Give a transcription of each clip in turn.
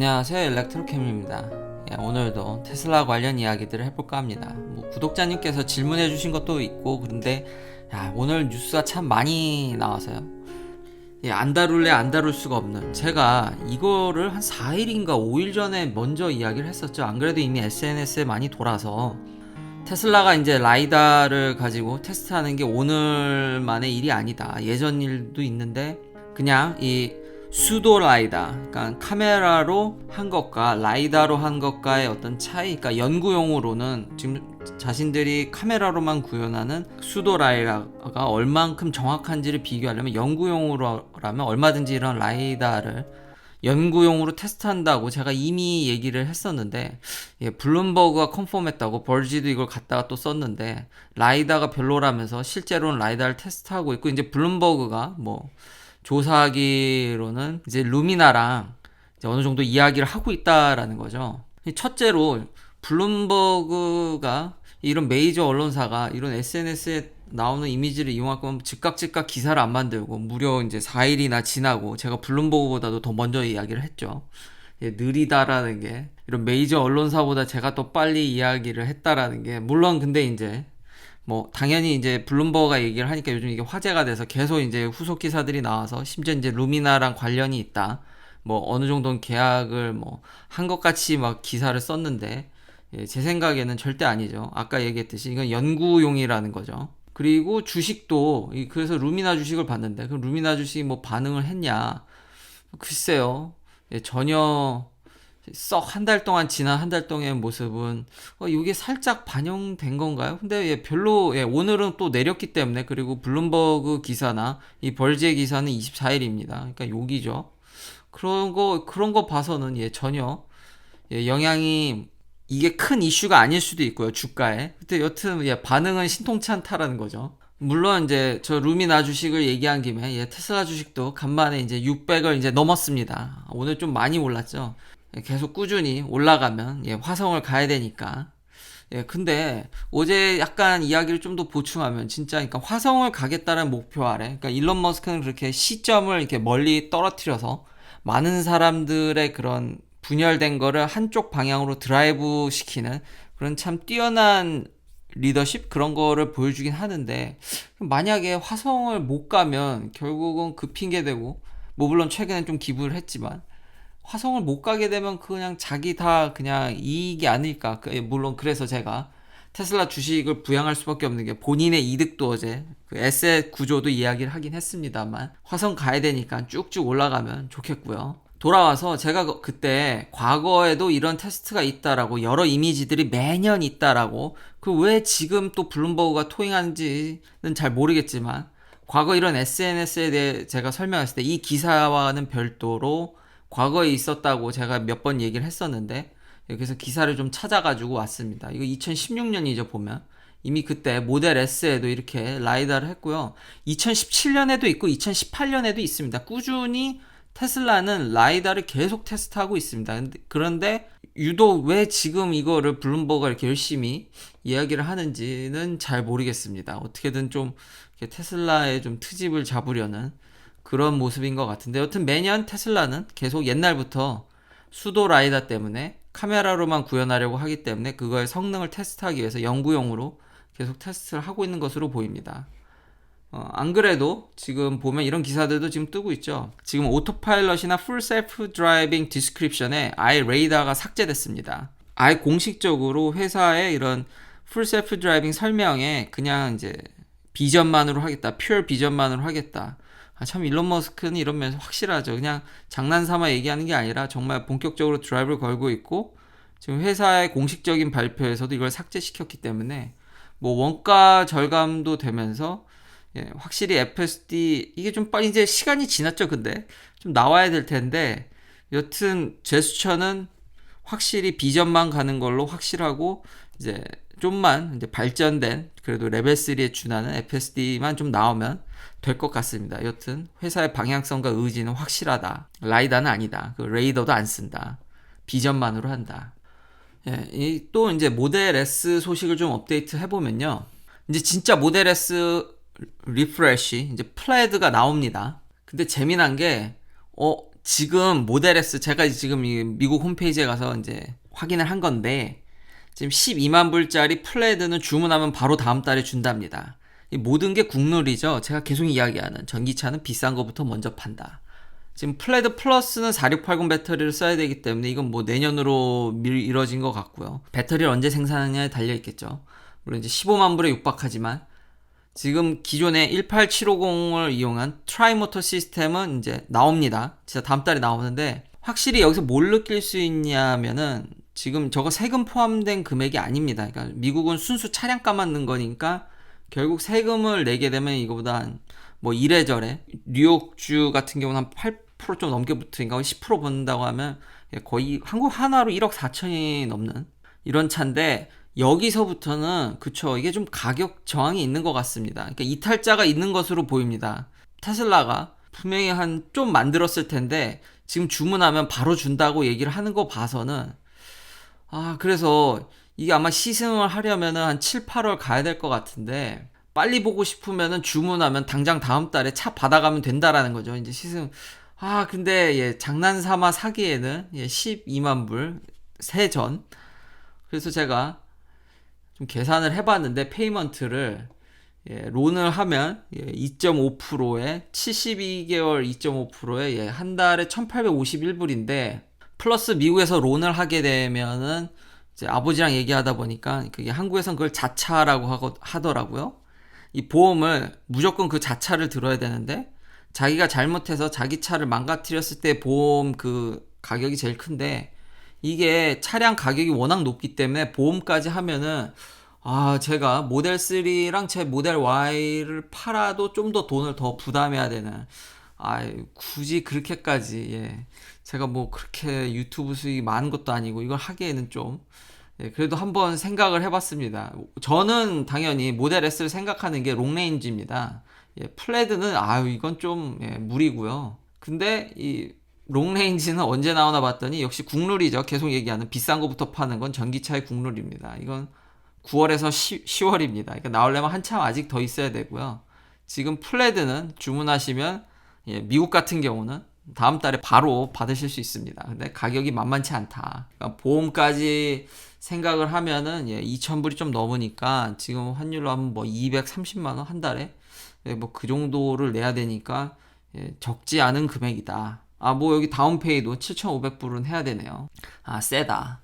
안녕하세요, 일렉트로캠입니다. 오늘도 테슬라 관련 이야기들을 해볼까 합니다. 구독자님께서 질문해 주신 것도 있고 그런데 오늘 뉴스가 참 많이 나와서요. 안 다룰래 안 다룰 수가 없는, 제가 이거를 한 4일인가 5일 전에 먼저 이야기를 했었죠. 안 그래도 이미 SNS에 많이 돌아서 테슬라가 이제 라이다를 가지고 테스트하는 게 오늘만의 일이 아니다. 예전 일도 있는데 그냥 이 수도 라이다, 그러니까 카메라로 한 것과 라이다로 한 것과의 어떤 차이, 그러니까 연구용으로는 지금 자신들이 카메라로만 구현하는 수도 라이다가 얼만큼 정확한지를 비교하려면 연구용으로라면 얼마든지 이런 라이다를 연구용으로 테스트한다고 제가 이미 얘기를 했었는데, 블룸버그가 컨펌했다고 벌지도 이걸 갖다가 또 썼는데 라이다가 별로라면서 실제로는 라이다를 테스트하고 있고, 이제 블룸버그가 조사하기로는 이제 루미나랑 이제 어느 정도 이야기를 하고 있다라는 거죠. 첫째로 블룸버그가 이런 메이저 언론사가 이런 SNS에 나오는 이미지를 이용할 거면 즉각 기사를 안 만들고 무려 이제 4일이나 지나고, 제가 블룸버그보다도 더 먼저 이야기를 했죠. 느리다라는 게, 이런 메이저 언론사보다 제가 더 빨리 이야기를 했다라는 게, 물론 근데 이제 당연히 이제 블룸버그가 얘기를 하니까 요즘 이게 화제가 돼서 계속 이제 후속 기사들이 나와서, 심지어 이제 루미나랑 관련이 있다, 어느 정도는 계약을 한 것 같이 막 기사를 썼는데, 제 생각에는 절대 아니죠. 아까 얘기했듯이 이건 연구용이라는 거죠. 그리고 주식도, 그래서 루미나 주식을 봤는데, 그럼 루미나 주식이 반응을 했냐? 글쎄요. 전혀 썩 한 달 동안, 지난 한 달 동안의 모습은 이게 살짝 반영된 건가요? 근데 별로, 오늘은 또 내렸기 때문에. 그리고 블룸버그 기사나 이 벌지의 기사는 24일입니다. 그러니까 욕이죠. 그런 거 봐서는 전혀 영향이, 이게 큰 이슈가 아닐 수도 있고요, 주가에. 근데 여튼 반응은 신통치 않다라는 거죠. 물론 이제 저 루미나 주식을 얘기한 김에 테슬라 주식도 간만에 이제 600을 이제 넘었습니다. 오늘 좀 많이 올랐죠. 계속 꾸준히 올라가면 화성을 가야 되니까. 근데 어제 약간 이야기를 좀 더 보충하면, 진짜 그러니까 화성을 가겠다는 목표 아래, 그러니까 일론 머스크는 그렇게 시점을 이렇게 멀리 떨어뜨려서 많은 사람들의 그런 분열된 거를 한쪽 방향으로 드라이브 시키는 그런 참 뛰어난 리더십, 그런 거를 보여주긴 하는데, 만약에 화성을 못 가면 결국은 그 핑계 대고, 물론 최근엔 좀 기부를 했지만 화성을 못 가게 되면 그냥 자기 다 그냥 이익이 아닐까. 물론 그래서 제가 테슬라 주식을 부양할 수밖에 없는 게, 본인의 이득도 어제 그 에셋 구조도 이야기를 하긴 했습니다만, 화성 가야 되니까 쭉쭉 올라가면 좋겠고요. 돌아와서 제가 그때 과거에도 이런 테스트가 있다라고, 여러 이미지들이 매년 있다라고, 그 왜 지금 또 블룸버그가 토잉하는지는 잘 모르겠지만, 과거 이런 SNS에 대해 제가 설명했을 때 이 기사와는 별도로 과거에 있었다고 제가 몇 번 얘기를 했었는데, 그래서 기사를 좀 찾아가지고 왔습니다. 이거 2016년이죠, 보면. 이미 그때 모델 S에도 이렇게 라이다를 했고요. 2017년에도 있고 2018년에도 있습니다. 꾸준히 테슬라는 라이다를 계속 테스트하고 있습니다. 그런데 유독 왜 지금 이거를 블룸버그가 이렇게 열심히 이야기를 하는지는 잘 모르겠습니다. 어떻게든 좀 테슬라의 좀 트집을 잡으려는 그런 모습인 것 같은데, 여튼 매년 테슬라는 계속 옛날부터 수도 라이다 때문에 카메라로만 구현하려고 하기 때문에 그거의 성능을 테스트하기 위해서 연구용으로 계속 테스트를 하고 있는 것으로 보입니다. 안 그래도 지금 보면 이런 기사들도 지금 뜨고 있죠. 지금 오토파일럿이나 풀 셀프 드라이빙 디스크립션에 아예 레이더가 삭제됐습니다. 아예 공식적으로 회사의 이런 풀 셀프 드라이빙 설명에 그냥 이제 비전만으로 하겠다, 퓨어 비전만으로 하겠다. 참 일론 머스크는 이런 면에서 확실하죠. 그냥 장난삼아 얘기하는 게 아니라 정말 본격적으로 드라이브를 걸고 있고, 지금 회사의 공식적인 발표에서도 이걸 삭제시켰기 때문에 원가 절감도 되면서, 확실히 FSD 이게 좀 빨리, 이제 시간이 지났죠. 근데 좀 나와야 될 텐데, 여튼 제스처는 확실히 비전만 가는 걸로 확실하고, 이제 좀만 이제 발전된 그래도 레벨 3에 준하는 FSD만 좀 나오면 될 것 같습니다. 여튼 회사의 방향성과 의지는 확실하다. 라이다는 아니다. 그 레이더도 안 쓴다. 비전만으로 한다. 또 이제 모델 S 소식을 좀 업데이트 해보면요. 이제 진짜 모델 S 리프레쉬, 이제 플레드가 나옵니다. 근데 재미난 게 지금 모델 S 제가 지금 이 미국 홈페이지에 가서 이제 확인을 한 건데 지금 12만 불짜리 플레드는 주문하면 바로 다음 달에 준답니다. 이 모든 게 국룰이죠. 제가 계속 이야기하는 전기차는 비싼 거부터 먼저 판다. 지금 플레드 플러스는 4680 배터리를 써야 되기 때문에 이건 뭐 내년으로 미뤄진 것 같고요. 배터리를 언제 생산하느냐에 달려 있겠죠. 물론 이제 15만 불에 육박하지만 지금 기존의 18750을 이용한 트라이모터 시스템은 이제 나옵니다. 진짜 다음 달에 나오는데 확실히 여기서 뭘 느낄 수 있냐면은 지금 저거 세금 포함된 금액이 아닙니다. 그러니까 미국은 순수 차량값만 넣은 거니까 결국 세금을 내게 되면 이거보다 뭐 이래저래 뉴욕주 같은 경우는 한 8% 좀 넘게 붙으니까 10% 붙는다고 하면 거의 한국 하나로 1억 4천이 넘는 이런 차인데 여기서부터는 그쵸 이게 좀 가격 저항이 있는 것 같습니다. 그러니까 이탈자가 있는 것으로 보입니다. 테슬라가 분명히 한 좀 만들었을 텐데 지금 주문하면 바로 준다고 얘기를 하는 거 봐서는 그래서 이게 아마 시승을 하려면은 한 7, 8월 가야 될 것 같은데 빨리 보고 싶으면은 주문하면 당장 다음 달에 차 받아가면 된다라는 거죠. 이제 시승 근데 장난 삼아 사기에는 12만 불 세전. 그래서 제가 좀 계산을 해봤는데 페이먼트를 론을 하면 2.5%에 72개월 2.5%에 한 달에 1851불인데 플러스 미국에서 론을 하게 되면은 이제 아버지랑 얘기하다 보니까 그게 한국에선 그걸 자차라고 하더라고요. 이 보험을 무조건 그 자차를 들어야 되는데 자기가 잘못해서 자기 차를 망가뜨렸을 때 보험 그 가격이 제일 큰데 이게 차량 가격이 워낙 높기 때문에 보험까지 하면은 제가 모델 3랑 제 모델 Y를 팔아도 좀 더 돈을 더 부담해야 되는 굳이 그렇게까지 제가 뭐 그렇게 유튜브 수익이 많은 것도 아니고 이걸 하기에는 좀 그래도 한번 생각을 해봤습니다. 저는 당연히 모델 S를 생각하는 게 롱레인지입니다. 플레드는 이건 좀 무리고요. 근데 이 롱레인지는 언제 나오나 봤더니 역시 국룰이죠. 계속 얘기하는 비싼 거부터 파는 건 전기차의 국룰입니다. 이건 9월에서 10월입니다. 그러니까 나오려면 한참 아직 더 있어야 되고요. 지금 플레드는 주문하시면 미국 같은 경우는 다음 달에 바로 받으실 수 있습니다. 근데 가격이 만만치 않다. 그러니까 보험까지 생각을 하면은 2,000불이 좀 넘으니까 지금 환율로 하면 뭐 230만 원 한 달에 뭐 그 정도를 내야 되니까 적지 않은 금액이다. 뭐 여기 다운페이도 7,500불은 해야 되네요. 세다.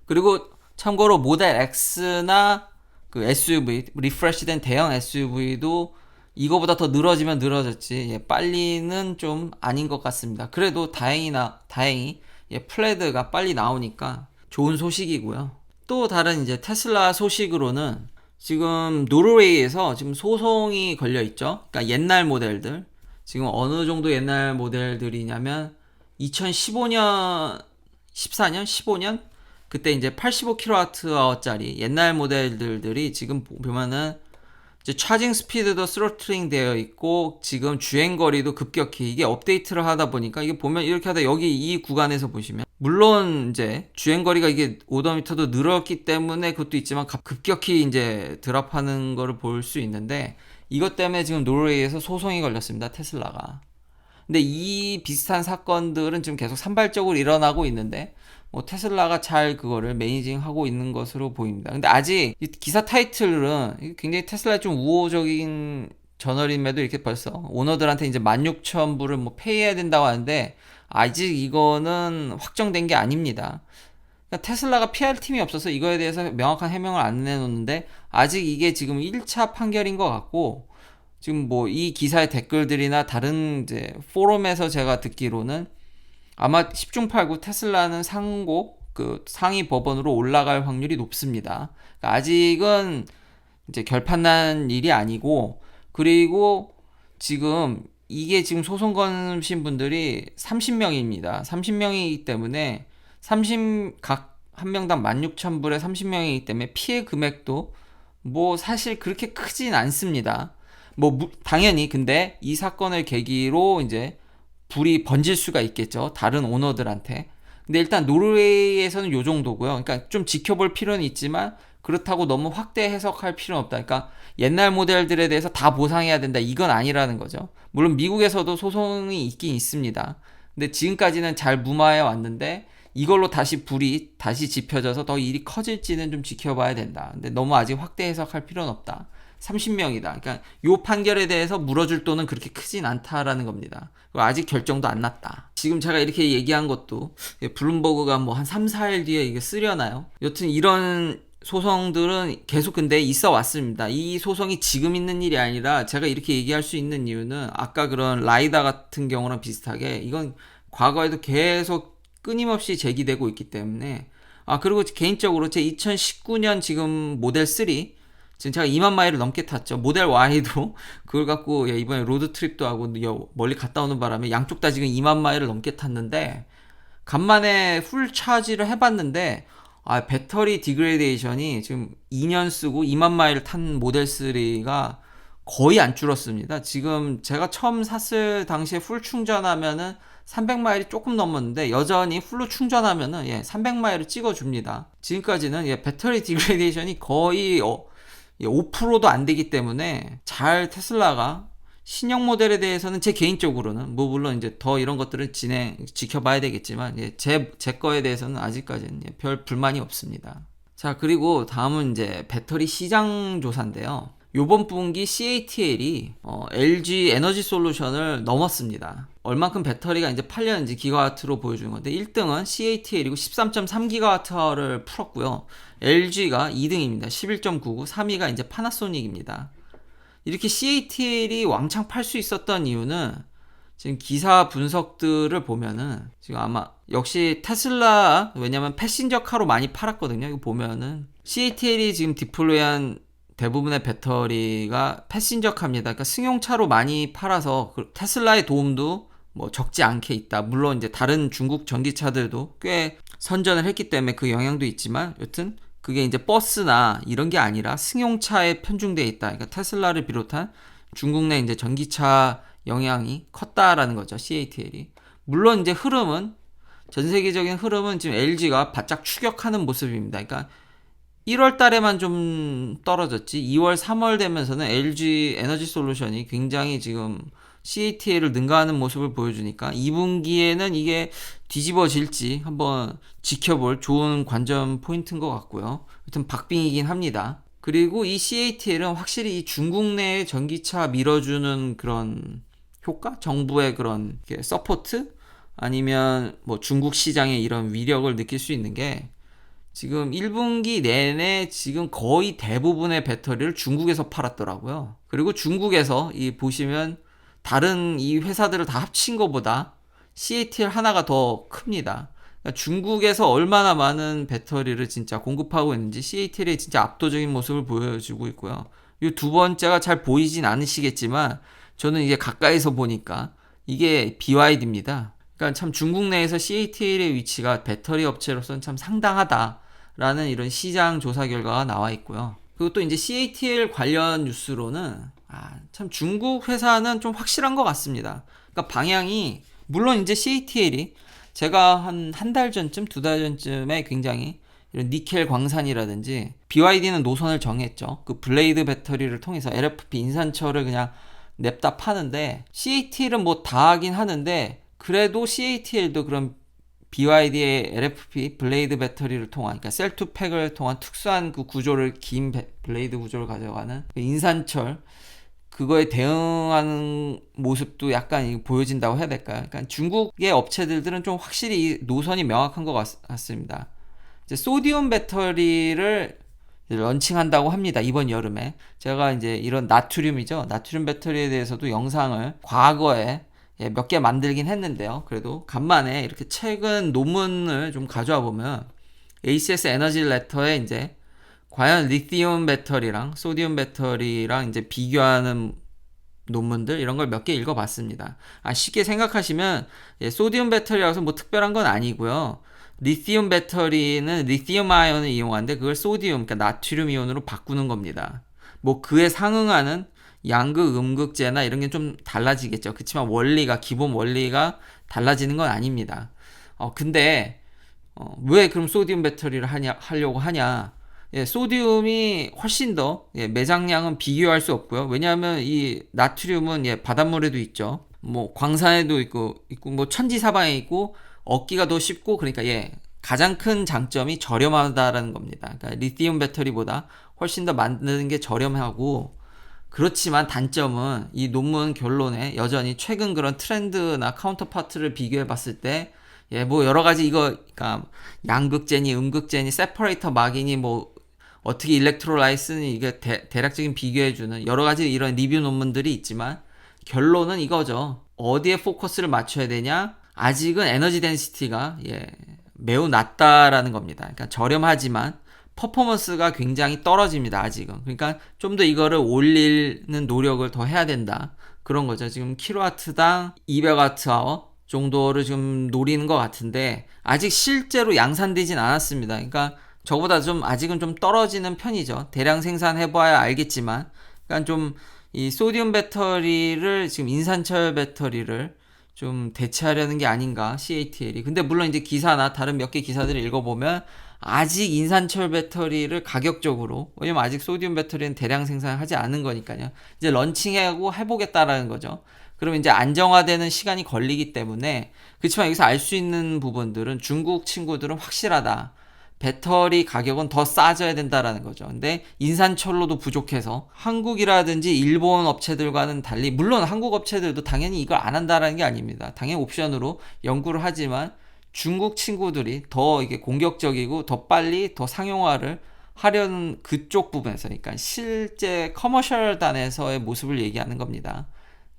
그리고 참고로 모델 X나 그 SUV, 리프레시된 대형 SUV도 이거보다 더 늘어지면 늘어졌지 빨리는 좀 아닌 것 같습니다. 그래도 다행히 플레드가 빨리 나오니까 좋은 소식이고요. 또 다른 이제 테슬라 소식으로는 지금 노르웨이에서 지금 소송이 걸려 있죠. 그러니까 옛날 모델들 지금 어느 정도 옛날 모델들이냐면 2015년, 14년, 15년 그때 이제 85kWh짜리 옛날 모델들이 지금 보면은 이제 차징 스피드도 스로틀링 되어 있고 지금 주행 거리도 급격히 이게 업데이트를 하다 보니까 이게 보면 이렇게 하다 여기 이 구간에서 보시면 물론 이제 주행 거리가 이게 오도미터도 늘었기 때문에 그것도 있지만 급격히 이제 드랍하는 거를 볼 수 있는데 이것 때문에 지금 노르웨이에서 소송이 걸렸습니다. 테슬라가. 근데 이 비슷한 사건들은 지금 계속 산발적으로 일어나고 있는데 뭐 테슬라가 잘 그거를 매니징하고 있는 것으로 보입니다. 근데 아직 이 기사 타이틀은 굉장히 테슬라의 좀 우호적인 저널임에도 이렇게 벌써 오너들한테 이제 16,000불을 뭐 페이해야 된다고 하는데 아직 이거는 확정된 게 아닙니다. 그러니까 테슬라가 피할 팀이 없어서 이거에 대해서 명확한 해명을 안 내놓는데 아직 이게 지금 1차 판결인 것 같고 지금 뭐 이 기사의 댓글들이나 다른 이제 포럼에서 제가 듣기로는 아마 10중 8구 테슬라는 그 상위 법원으로 올라갈 확률이 높습니다. 그러니까 아직은 이제 결판난 일이 아니고 그리고 지금 이게 지금 소송 거신 분들이 30명입니다. 30명이기 때문에 각 한 명당 16,000불에 30명이기 때문에 피해 금액도 뭐 사실 그렇게 크진 않습니다. 당연히 근데 이 사건을 계기로 이제 불이 번질 수가 있겠죠. 다른 오너들한테. 근데 일단 노르웨이에서는 요 정도고요. 그러니까 좀 지켜볼 필요는 있지만 그렇다고 너무 확대 해석할 필요는 없다. 그러니까 옛날 모델들에 대해서 다 보상해야 된다. 이건 아니라는 거죠. 물론 미국에서도 소송이 있긴 있습니다. 근데 지금까지는 잘 무마해 왔는데 이걸로 다시 불이 다시 지펴져서 더 일이 커질지는 좀 지켜봐야 된다. 근데 너무 아직 확대 해석할 필요는 없다. 30명이다. 그러니까 요 판결에 대해서 물어줄 돈은 그렇게 크진 않다라는 겁니다. 아직 결정도 안 났다. 지금 제가 이렇게 얘기한 것도 블룸버그가 뭐 한 3, 4일 뒤에 이게 쓰려나요? 여튼 이런 소송들은 계속 근데 있어 왔습니다. 이 소송이 지금 있는 일이 아니라 제가 이렇게 얘기할 수 있는 이유는 아까 그런 라이다 같은 경우랑 비슷하게 이건 과거에도 계속 끊임없이 제기되고 있기 때문에 그리고 개인적으로 제 2019년 지금 모델 3 지금 제가 2만 마일을 넘게 탔죠. 모델 Y도 그걸 갖고 이번에 로드 트립도 하고 멀리 갔다 오는 바람에 양쪽 다 지금 2만 마일을 넘게 탔는데 간만에 풀 차지를 해봤는데 배터리 디그레데이션이 지금 2년 쓰고 2만 마일을 탄 모델 3가 거의 안 줄었습니다. 지금 제가 처음 샀을 당시에 풀 충전하면은 300마일이 조금 넘었는데 여전히 풀로 충전하면은 300마일을 찍어줍니다. 지금까지는 배터리 디그레데이션이 거의 5%도 안 되기 때문에 잘 테슬라가 신형 모델에 대해서는 제 개인적으로는 뭐 물론 이제 더 이런 것들을 지켜봐야 되겠지만 제 거에 대해서는 아직까지는 별 불만이 없습니다. 자, 그리고 다음은 이제 배터리 시장 조사인데요. 요번 분기 CATL이 LG 에너지 솔루션을 넘었습니다. 얼만큼 배터리가 이제 팔렸는지 기가와트로 보여주는 건데 1등은 CATL이고 13.3기가와트를 풀었고요. LG가 2등입니다. 11.99, 3위가 이제 파나소닉입니다. 이렇게 CATL이 왕창 팔 수 있었던 이유는 지금 기사 분석들을 보면은 지금 아마 역시 테슬라 왜냐면 패신저 카로 많이 팔았거든요. 이거 보면은 CATL이 지금 디플로이한 대부분의 배터리가 패신저 카입니다. 그러니까 승용차로 많이 팔아서 테슬라의 도움도 뭐 적지 않게 있다. 물론 이제 다른 중국 전기차들도 꽤 선전을 했기 때문에 그 영향도 있지만 여튼 그게 이제 버스나 이런 게 아니라 승용차에 편중되어 있다. 그러니까 테슬라를 비롯한 중국 내 이제 전기차 영향이 컸다라는 거죠. CATL이. 물론 이제 전 세계적인 흐름은 지금 LG가 바짝 추격하는 모습입니다. 그러니까 1월 달에만 좀 떨어졌지 2월, 3월 되면서는 LG 에너지 솔루션이 굉장히 지금 CATL을 능가하는 모습을 보여주니까 2분기에는 이게 뒤집어질지 한번 지켜볼 좋은 관전 포인트인 것 같고요. 하여튼 박빙이긴 합니다. 그리고 이 CATL은 확실히 이 중국 내 전기차 밀어주는 그런 효과? 정부의 그런 서포트? 아니면 뭐 중국 시장의 이런 위력을 느낄 수 있는 게 지금 1분기 내내 지금 거의 대부분의 배터리를 중국에서 팔았더라고요. 그리고 중국에서 보시면 다른 이 회사들을 다 합친 것보다 CATL 하나가 더 큽니다. 그러니까 중국에서 얼마나 많은 배터리를 진짜 공급하고 있는지 CATL의 진짜 압도적인 모습을 보여주고 있고요. 이 두 번째가 잘 보이진 않으시겠지만 저는 이게 가까이서 보니까 이게 BYD입니다. 그러니까 참 중국 내에서 CATL의 위치가 배터리 업체로서는 참 상당하다라는 이런 시장 조사 결과가 나와 있고요. 그리고 또 이제 CATL 관련 뉴스로는 참 중국 회사는 좀 확실한 것 같습니다. 그러니까 방향이 물론 이제 CATL이 제가 한 달 전쯤, 2달 전쯤에 굉장히 이런 니켈 광산이라든지 BYD는 노선을 정했죠. 그 블레이드 배터리를 통해서 LFP 인산철을 그냥 냅다 파는데 CATL은 뭐 다 하긴 하는데 그래도 CATL도 그런 BYD의 LFP 블레이드 배터리를 통한 그러니까 셀2팩을 통한 특수한 그 구조를 긴 블레이드 구조를 가져가는 그 인산철 그거에 대응하는 모습도 약간 보여진다고 해야 될까요? 그러니까 중국의 업체들은 좀 확실히 노선이 명확한 것 같습니다. 이제 소디움 배터리를 런칭한다고 합니다. 이번 여름에. 제가 이제 이런 나트륨이죠. 나트륨 배터리에 대해서도 영상을 과거에 몇 개 만들긴 했는데요. 그래도 간만에 이렇게 최근 논문을 좀 가져와 보면 ACS 에너지 레터에 이제 과연 리튬 배터리랑 소디움 배터리랑 이제 비교하는 논문들 이런 걸 몇 개 읽어봤습니다. 쉽게 생각하시면 소디움 배터리라서 뭐 특별한 건 아니고요. 리튬 배터리는 리튬 아이온을 이용하는데 그걸 소디움, 그러니까 나트륨 이온으로 바꾸는 겁니다. 뭐 그에 상응하는 양극, 음극재나 이런 게 좀 달라지겠죠. 그렇지만 기본 원리가 달라지는 건 아닙니다. 근데 왜 그럼 소디움 배터리를 하려고 하냐? 소디움이 훨씬 더 매장량은 비교할 수 없고요. 왜냐하면 이 나트륨은 바닷물에도 있죠. 뭐 광산에도 있고 뭐 천지사방에 있고 얻기가 더 쉽고, 그러니까 가장 큰 장점이 저렴하다라는 겁니다. 그러니까 리튬 배터리보다 훨씬 더 만드는 게 저렴하고, 그렇지만 단점은 이 논문 결론에 여전히 최근 그런 트렌드나 카운터파트를 비교해 봤을 때 뭐 여러 가지 그러니까 양극재니 음극재니 세퍼레이터 막이니 뭐 어떻게 일렉트로라이스니 이게 대략적인 비교해주는 여러 가지 이런 리뷰 논문들이 있지만, 결론은 이거죠. 어디에 포커스를 맞춰야 되냐? 아직은 에너지 덴시티가 매우 낮다라는 겁니다. 그러니까 저렴하지만 퍼포먼스가 굉장히 떨어집니다. 아직은. 그러니까 좀 더 이거를 올리는 노력을 더 해야 된다. 그런 거죠. 지금 킬로와트당 200와트아워 정도를 지금 노리는 것 같은데, 아직 실제로 양산되진 않았습니다. 그러니까 저보다 좀 아직은 좀 떨어지는 편이죠. 대량 생산해봐야 알겠지만, 그러니까 좀 이 소디움 배터리를 지금 인산철 배터리를 좀 대체하려는 게 아닌가, CATL이. 근데 물론 이제 기사나 다른 몇 개 기사들을 읽어보면 아직 인산철 배터리를 가격적으로, 왜냐면 아직 소디움 배터리는 대량 생산하지 않은 거니까요. 이제 런칭하고 해보겠다라는 거죠. 그러면 이제 안정화되는 시간이 걸리기 때문에, 그렇지만 여기서 알 수 있는 부분들은 중국 친구들은 확실하다. 배터리 가격은 더 싸져야 된다라는 거죠. 근데 인산철로도 부족해서 한국이라든지 일본 업체들과는 달리, 물론 한국 업체들도 당연히 이걸 안 한다라는 게 아닙니다. 당연히 옵션으로 연구를 하지만 중국 친구들이 더 이게 공격적이고 더 빨리 더 상용화를 하려는 그쪽 부분에서, 그러니까 실제 커머셜 단에서의 모습을 얘기하는 겁니다.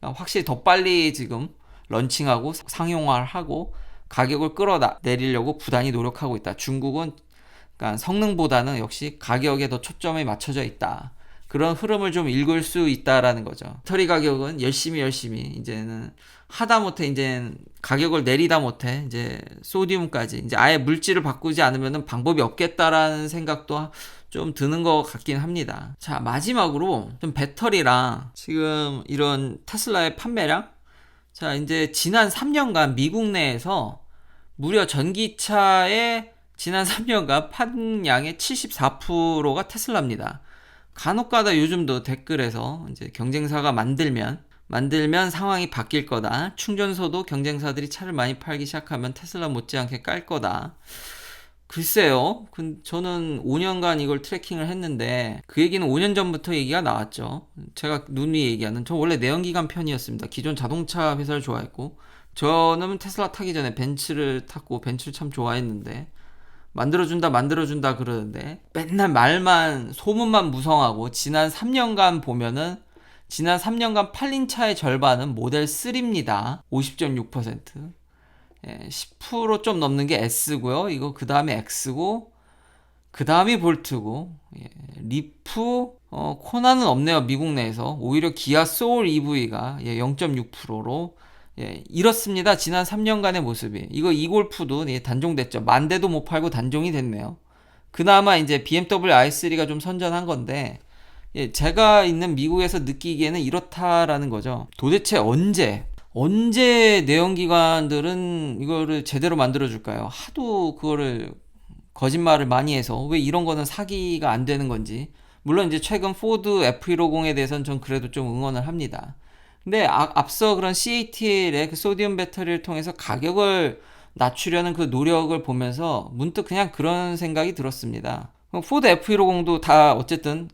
그러니까 확실히 더 빨리 지금 런칭하고 상용화를 하고 가격을 끌어내리려고 부단히 노력하고 있다. 중국은 그러니까 성능보다는 역시 가격에 더 초점이 맞춰져 있다. 그런 흐름을 좀 읽을 수 있다라는 거죠. 배터리 가격은 열심히 이제는 하다못해 이제 가격을 내리다 못해 이제 소디움까지 이제 아예 물질을 바꾸지 않으면 방법이 없겠다라는 생각도 좀 드는 것 같긴 합니다. 자, 마지막으로 좀 배터리랑 지금 이런 테슬라의 판매량. 자, 이제 지난 3년간 미국 내에서 무려 전기차의 지난 3년간 판량의 74%가 테슬라입니다. 간혹가다 요즘도 댓글에서 이제 경쟁사가 만들면 상황이 바뀔 거다. 충전소도 경쟁사들이 차를 많이 팔기 시작하면 테슬라 못지않게 깔 거다. 글쎄요. 저는 5년간 이걸 트래킹을 했는데 그 얘기는 5년 전부터 얘기가 나왔죠. 제가 누누이 얘기하는, 저 원래 내연기관 편이었습니다. 기존 자동차 회사를 좋아했고, 저는 테슬라 타기 전에 벤츠를 탔고 벤츠를 참 좋아했는데, 만들어준다 그러는데 맨날 말만, 소문만 무성하고, 지난 3년간 보면은 지난 3년간 팔린 차의 절반은 모델 3입니다. 50.6%. 10%좀 넘는 게 S고요. 이거 그 다음에 X고, 그 다음이 볼트고, 리프, 코나는 없네요. 미국 내에서. 오히려 기아 소울 EV가 0.6%로 이렇습니다. 지난 3년간의 모습이. 이거 이골프도 단종됐죠. 만 대도 못 팔고 단종이 됐네요. 그나마 이제 BMW i3가 좀 선전한 건데, 제가 있는 미국에서 느끼기에는 이렇다라는 거죠. 도대체 언제 내연기관들은 이거를 제대로 만들어줄까요? 하도 그거를 거짓말을 많이 해서 왜 이런 거는 사기가 안 되는 건지. 물론 이제 최근 포드 F150에 대해서는 전 그래도 좀 응원을 합니다. 근데 앞서 그런 CATL의 그 소디움 배터리를 통해서 가격을 낮추려는 그 노력을 보면서 문득 그냥 그런 생각이 들었습니다. 포드 F150도 다 어쨌든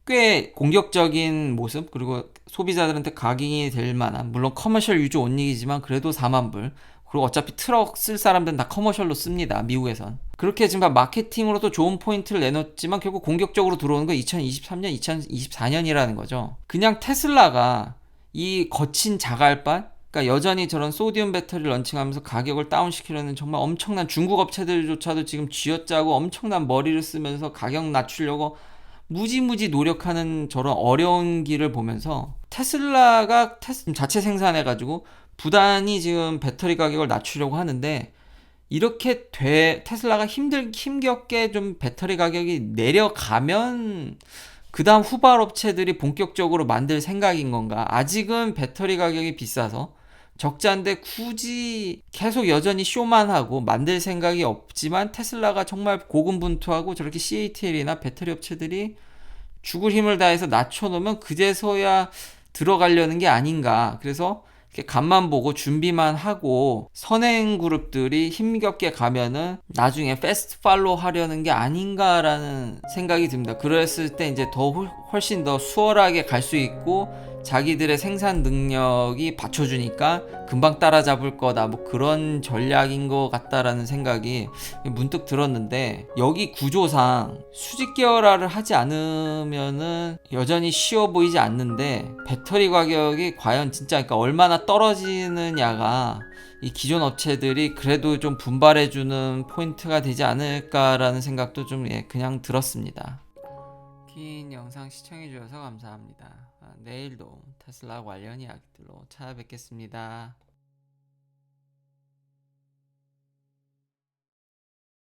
꽤 공격적인 모습, 그리고 소비자들한테 각인이 될 만한, 물론 커머셜 위주 옷이지만 그래도 4만 불, 그리고 어차피 트럭 쓸 사람들은 다 커머셜로 씁니다. 미국에선. 그렇게 지금 마케팅으로도 좋은 포인트를 내놓지만 결국 공격적으로 들어오는 건 2023년, 2024년이라는 거죠. 그냥 테슬라가 이 거친 자갈반, 그러니까 여전히 저런 소디움 배터리를 런칭하면서 가격을 다운시키려는 정말 엄청난, 중국 업체들조차도 지금 쥐어짜고 엄청난 머리를 쓰면서 가격 낮추려고 무지무지 노력하는 저런 어려운 길을 보면서, 테슬라가 자체 생산해가지고 부단히 지금 배터리 가격을 낮추려고 하는데, 이렇게 테슬라가 힘겹게 좀 배터리 가격이 내려가면 그 다음 후발 업체들이 본격적으로 만들 생각인 건가? 아직은 배터리 가격이 비싸서 적자인데 굳이 계속 여전히 쇼만 하고 만들 생각이 없지만, 테슬라가 정말 고군분투하고 저렇게 CATL이나 배터리 업체들이 죽을 힘을 다해서 낮춰놓으면 그제서야 들어가려는 게 아닌가. 그래서 이렇게 간만 보고 준비만 하고 선행 그룹들이 힘겹게 가면은 나중에 패스트 팔로우 하려는 게 아닌가라는 생각이 듭니다. 그랬을 때 이제 더 훨씬 더 수월하게 갈 수 있고 자기들의 생산 능력이 받쳐주니까 금방 따라잡을 거다, 뭐 그런 전략인 것 같다라는 생각이 문득 들었는데, 여기 구조상 수직 계열화를 하지 않으면은 여전히 쉬워 보이지 않는데, 배터리 가격이 과연 진짜 그러니까 얼마나 떨어지느냐가 이 기존 업체들이 그래도 좀 분발해주는 포인트가 되지 않을까라는 생각도 좀 그냥 들었습니다. 긴 영상 시청해주셔서 감사합니다. 내일도 테슬라 관련 이야기들로 찾아뵙겠습니다.